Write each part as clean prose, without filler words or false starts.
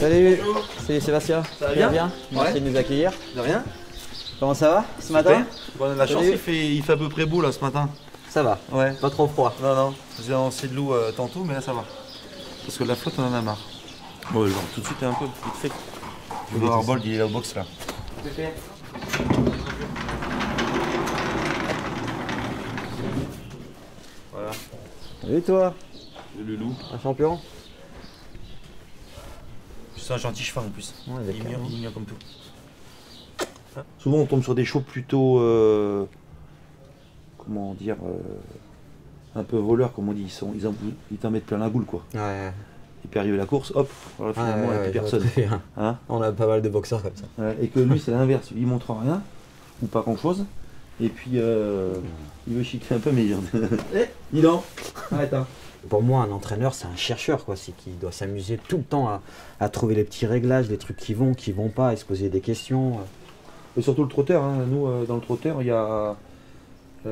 Salut, Bonjour. c'est Sébastien. Ça va bien? Merci de nous accueillir. De rien. Comment ça va ce matin? On a de la chance, Salut. il fait à peu près beau là ce matin. Ça va, Ouais. pas trop froid. Non, non. J'ai lancé de l'eau tantôt, mais là ça va. Parce que de la flotte, on en a marre. Bon, genre, tout de suite, un peu vite fait. Je vais voir Bold, il est là au box là. Voilà, Salut toi, le loup. un champion. C'est un gentil cheval en plus. Ouais, Il est d'accord. mignon comme tout. Souvent on tombe sur des chevaux plutôt, comment dire, un peu voleurs comme on dit. Ils t'en mettent plein la boule quoi. Ouais, Et puis arrive la course, hop, voilà, finalement il n'y a plus personne. Hein. On a pas mal de boxeurs comme ça. Et que lui c'est l'inverse, il montre rien, ou pas grand chose. Et puis il veut chiquer un peu mais il dit dis donc, arrête hein. Pour moi, un entraîneur, c'est un chercheur, quoi. C'est qu'il doit s'amuser tout le temps à trouver les petits réglages, les trucs qui vont pas, à se poser des questions. Et surtout le trotteur, hein. Nous dans le trotteur il y a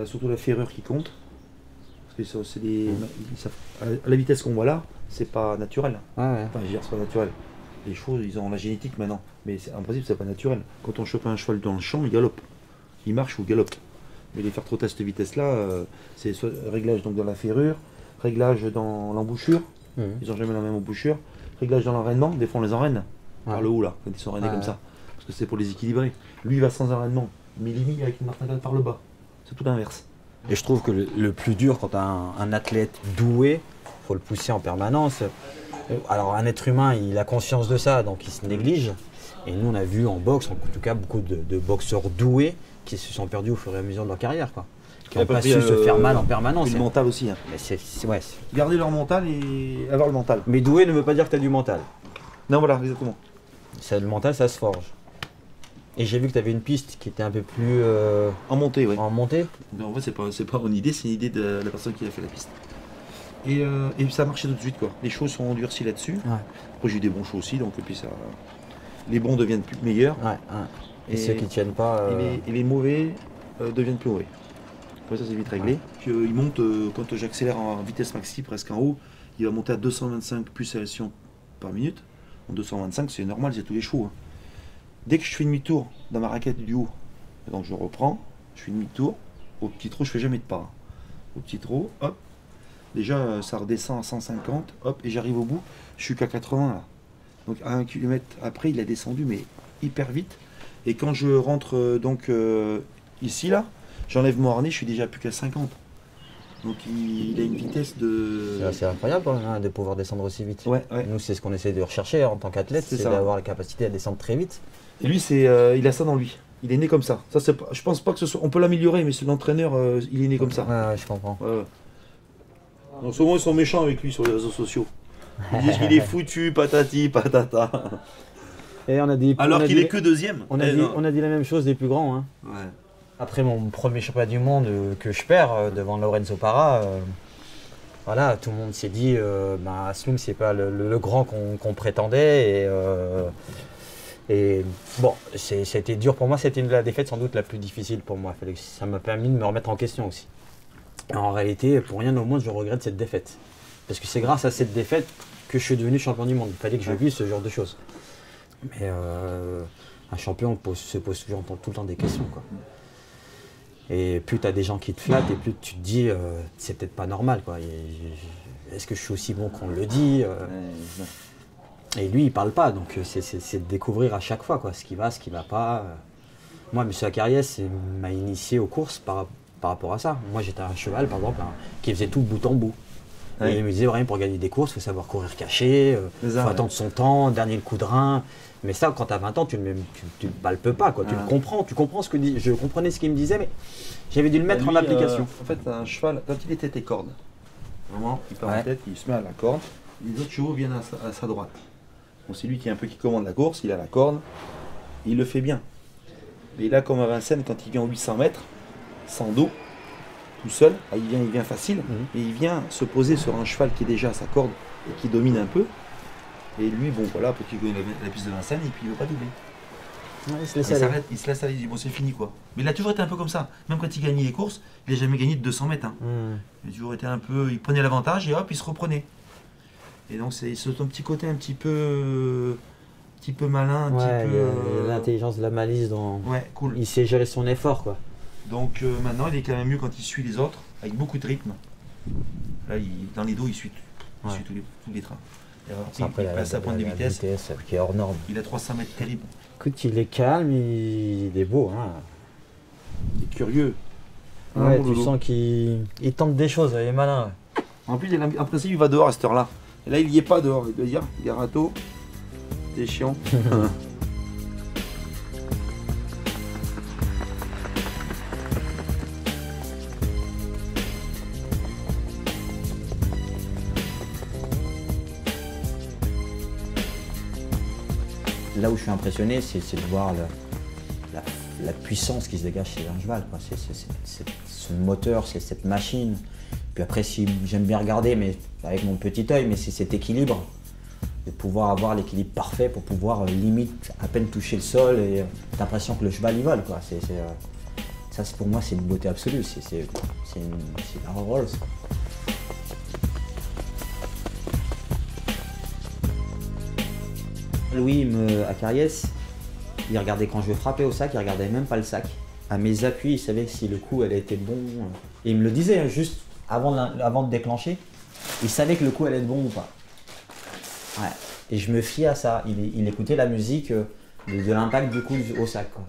surtout la ferrure qui compte. Parce que à la vitesse qu'on voit là, c'est pas naturel. Ouais, ouais. Enfin, je veux dire, c'est pas naturel. Les chevaux, ils ont la génétique maintenant. Mais en principe, c'est pas naturel. Quand on chope un cheval dans le champ, il galope. Il marche ou galope. Mais les faire trotter à cette vitesse-là, c'est soit réglage donc dans la ferrure, réglage dans l'embouchure. Ils ont jamais la même embouchure. Réglage dans l'enraînement. Des fois, on les enraîne par le haut, là, quand ils sont enraînés comme ça. Parce que c'est pour les équilibrer. Lui, il va sans enraînement. Mais il limite avec une martingale par le bas. C'est tout l'inverse. Et je trouve que le plus dur quand un athlète doué, faut le pousser en permanence. Alors un être humain, il a conscience de ça, donc il se néglige. Et nous, on a vu en boxe, en tout cas, beaucoup de boxeurs doués qui se sont perdus au fur et à mesure de leur carrière, quoi. Qui n'ont pas su se faire mal en permanence. Et le mental aussi. Hein. Mais ouais. Garder leur mental et avoir le mental. Mais doué ne veut pas dire que tu as du mental. Non, voilà, exactement. Le mental, ça se forge. Et j'ai vu que tu avais une piste qui était un peu plus En montée, oui. en montée. En fait, c'est pas mon idée, c'est une idée de la personne qui a fait la piste. Et ça a marché tout de suite, quoi. Les choses sont endurcies là-dessus. Ouais. Après, j'ai eu des bons choix aussi, donc puis ça, les bons deviennent plus meilleurs. Ouais, ouais. Et ceux qui tiennent pas. Et les mauvais deviennent plus mauvais. Après, ça, c'est vite réglé. Puis, il monte, quand j'accélère en vitesse maxi, presque en haut, il va monter à 225 pulsations par minute. En 225, c'est normal, c'est tous les chevaux. Hein. Dès que je fais demi-tour dans ma raquette du haut, donc je reprends, je fais demi-tour, au petit trot, je fais jamais de pas. Hein. Au petit trot, hop, déjà ça redescend à 150, hop, et j'arrive au bout, je suis qu'à 80 là. Donc à 1 km après, il a descendu, mais hyper vite. Et quand je rentre ici là, j'enlève mon harnais, je suis déjà plus qu'à 50. Donc il a une vitesse de... C'est incroyable quand même, hein, de pouvoir descendre aussi vite. Ouais. Nous, c'est ce qu'on essaie de rechercher en tant qu'athlète, c'est d'avoir la capacité à descendre très vite. Et lui, il a ça dans lui. Il est né comme ça. Je pense pas que ce soit... On peut l'améliorer, mais c'est l'entraîneur, il est né comme ça. Ouais, je comprends. Donc souvent, ils sont méchants avec lui sur les réseaux sociaux. Ils disent qu'il est foutu, patati, patata. Et on a dit, Alors qu'il est que deuxième. On a dit la même chose des plus grands. Hein. Ouais. Après mon premier championnat du monde que je perds devant Lorenzo Parra, voilà, tout le monde s'est dit Aslum, c'est pas le grand qu'on prétendait. Et bon, c'était dur pour moi, c'était la défaite sans doute la plus difficile pour moi. Ça m'a permis de me remettre en question aussi. Et en réalité, pour rien au monde, je regrette cette défaite. Parce que c'est grâce à cette défaite que je suis devenu champion du monde. Il fallait que je vise ce genre de choses. Mais un champion se pose toujours tout le temps des questions, quoi. Et plus tu as des gens qui te flattent, et plus tu te dis c'est peut-être pas normal, quoi. Est-ce que je suis aussi bon qu'on le dit Et lui, il parle pas, donc c'est de découvrir à chaque fois, quoi, ce qui va pas. Moi, M. Acariès m'a initié aux courses par rapport à ça. Moi, j'étais un cheval, par exemple, qui faisait tout bout en bout. Et il me disait, pour gagner des courses, il faut savoir courir caché, il faut attendre son temps, dernier coup de rein. Mais ça, quand tu as 20 ans, tu ne le palpes pas, quoi. Tu le comprends, je comprenais ce qu'il me disait, mais j'avais dû le mettre en application. En fait, un cheval, quand il était tes cordes, vraiment, il part en tête, il se met à la corde, les autres chevaux viennent à sa droite. Bon, c'est lui qui commande la course, il a la corde, il le fait bien. Mais là, comme à Vincennes, quand il vient en 800 mètres, sans dos, tout seul, il vient facile, et il vient se poser sur un cheval qui est déjà à sa corde et qui domine un peu. Et lui, bon voilà, petit coup, il a la piste de Vincennes et puis il ne veut pas doubler. Ouais, Il s'arrête, il se laisse aller, il dit bon c'est fini quoi. Mais il a toujours été un peu comme ça. Même quand il gagnait les courses, il n'a jamais gagné de 200 mètres. Hein. Il a toujours été un peu, il prenait l'avantage et hop, il se reprenait. Et donc c'est son petit côté un petit peu petit peu malin, un petit peu... Il y a l'intelligence de la malice dans... Ouais, cool. Il sait gérer son effort, quoi. Donc maintenant, il est quand même mieux quand il suit les autres, avec beaucoup de rythme. Là, dans les dos, il suit tous les trains. Après, il passe à point de vitesse qui est hors norme. Il a 300 mètres terrible. Écoute, il est calme, il est beau. Hein. Il est curieux. Ouais, tu sens qu'il tente des choses, il est malin. En plus, en principe, il va dehors à cette heure-là. Et là, il n'y est pas dehors. Il doit dire, Garato, t'es chiant. Là où je suis impressionné, c'est de voir la puissance qui se dégage chez un cheval. C'est son moteur, c'est cette machine. Puis après, si j'aime bien regarder, mais avec mon petit œil, mais c'est cet équilibre. De pouvoir avoir l'équilibre parfait pour pouvoir limite à peine toucher le sol et t'as l'impression que le cheval y vole. Quoi. Ça, pour moi, c'est une beauté absolue. C'est la Rolls. Louis, à Cariès, il regardait quand je frappais au sac, il regardait même pas le sac. À mes appuis, il savait si le coup allait être bon. Et il me le disait, hein, juste avant de déclencher. Il savait que le coup allait être bon ou pas. Ouais. Et je me fiais à ça. Il écoutait la musique de l'impact du coup au sac. Quoi.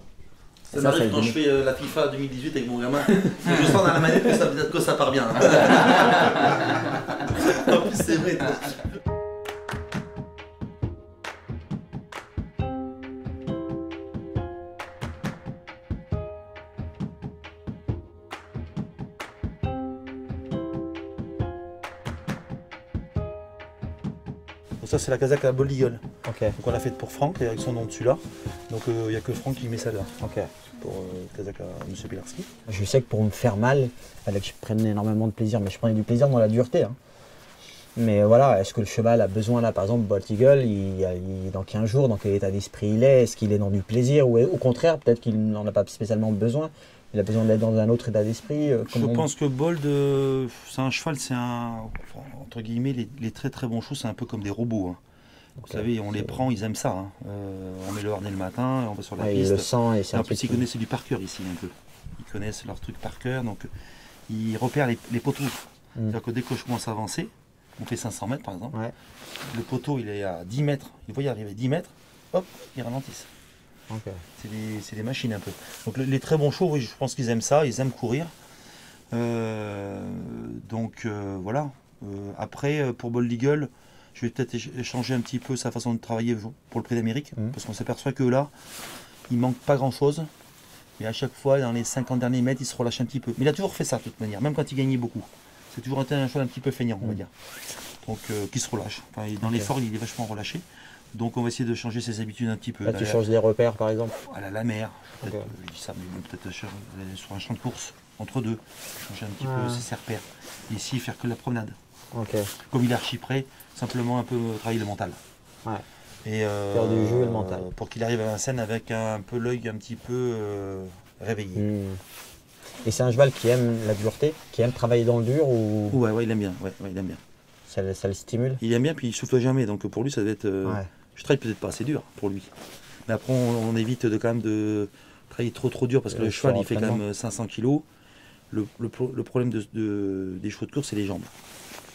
Ça m'arrive quand je fais la FIFA 2018 avec mon gamin. Je sens dans la manette que ça part bien. En plus, c'est vrai. Ça, c'est la casaque à Bold Eagle. Okay. Donc on l'a faite pour Franck avec son nom dessus là. Donc il n'y a que Franck qui met ça là. Okay. Pour casaque à M. Pilarski. Je sais que pour me faire mal, il fallait que je prenne énormément de plaisir, mais je prenais du plaisir dans la dureté. Hein. Mais voilà, est-ce que le cheval a besoin là, par exemple, Bold Eagle, dans 15 jours, dans quel état d'esprit il est? Est-ce qu'il est dans du plaisir ou au contraire, peut-être qu'il n'en a pas spécialement besoin? Il a besoin d'être dans un autre état d'esprit. Je pense que Bold, c'est un cheval, c'est entre guillemets, les très très bons chevaux, c'est un peu comme des robots. Hein. Vous savez, on les prend, ils aiment ça. Hein. On met le harnais le matin, on va sur la piste. Il le sent et c'est en plus, ils connaissent du par cœur ici un peu. Ils connaissent leur truc par cœur, donc ils repèrent les poteaux. C'est-à-dire que dès que je commence à avancer, on fait 500 mètres par exemple, le poteau il est à 10 mètres, il voit y arriver 10 mètres, hop, ils ralentissent. Okay. C'est des machines un peu. Donc les très bons chevaux, oui, je pense qu'ils aiment ça, ils aiment courir. Voilà. Après, pour Bold Eagle, je vais peut-être changer un petit peu sa façon de travailler pour le Prix d'Amérique, parce qu'on s'aperçoit que là, il manque pas grand-chose. Mais à chaque fois, dans les 50 derniers mètres, il se relâche un petit peu. Mais il a toujours fait ça de toute manière, même quand il gagnait beaucoup. C'est toujours été un cheval un petit peu feignant, on va dire. Donc, qui se relâche. Enfin, dans l'effort, il est vachement relâché. Donc on va essayer de changer ses habitudes un petit peu. Là, tu changes les repères par exemple? À la mer, je dis ça, mais peut-être sur un champ de course, entre deux, changer un petit peu ses repères. Ici, faire que la promenade. Comme il est archi prêt, simplement un peu travailler le mental. Et, faire du jeu et le mental. Pour qu'il arrive à Vincennes avec un peu l'œil un petit peu réveillé. Et c'est un cheval qui aime la dureté, qui aime travailler dans le dur ou... Ouais, il aime bien. Il aime bien. Ça le stimule? Il aime bien, puis il souffle jamais, donc pour lui ça doit être... Je travaille peut-être pas assez dur pour lui. Mais après on évite quand même de travailler trop dur parce que le cheval il fait quand même 500 kg. Le problème des chevaux de course, c'est les jambes.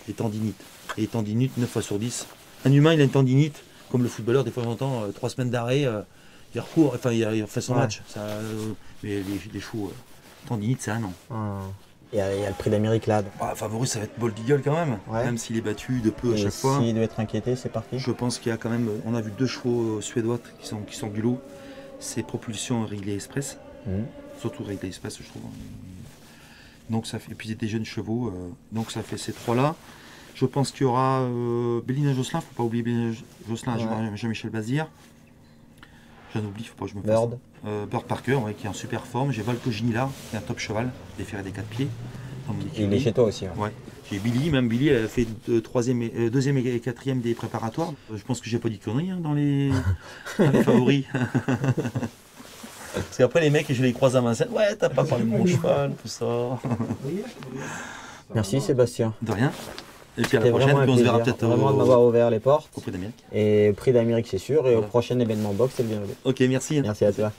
Les tendinites. Et les tendinites, 9 fois sur 10. Un humain il a une tendinite, comme le footballeur, des fois j'entends 3 semaines d'arrêt, il recourt, enfin il fait son match. Mais les chevaux, tendinite c'est un an. Il y a le Prix d'Amérique là. Favori, ça va être Bold Eagle quand même, même s'il est battu de peu à chaque fois. S'il doit être inquiété, c'est parti. Je pense qu'il y a quand même, on a vu 2 chevaux suédois qui sont du lot. C'est Propulsion Wrigley Express, surtout Wrigley Express je trouve. Donc ça fait, et puis des jeunes chevaux, donc ça fait ces 3-là. Je pense qu'il y aura Bélina Josselin, faut pas oublier Bélina Josselin, Jean-Michel Bazir. J'en oublie, faut pas que je me fasse. Bird Parker, qui est en super forme. J'ai Valco Ginila, qui est un top cheval, des ferrés des 4 pieds. Il est chez toi aussi. J'ai Billy, même Billy a fait 2e et 4e des préparatoires. Je pense que j'ai pas dit de conneries dans les favoris. Parce qu'après les mecs, je les croise à Vincennes. Ouais, t'as pas parlé de mon cheval, tout ça. Merci Sébastien. De rien. Et puis à la prochaine, puis on se verra peut-être vraiment de m'avoir ouvert les portes. Au Prix d'Amérique. Et Prix d'Amérique, c'est sûr. Et voilà. au prochain événement box, c'est le bienvenu. Ok, merci. Merci à toi.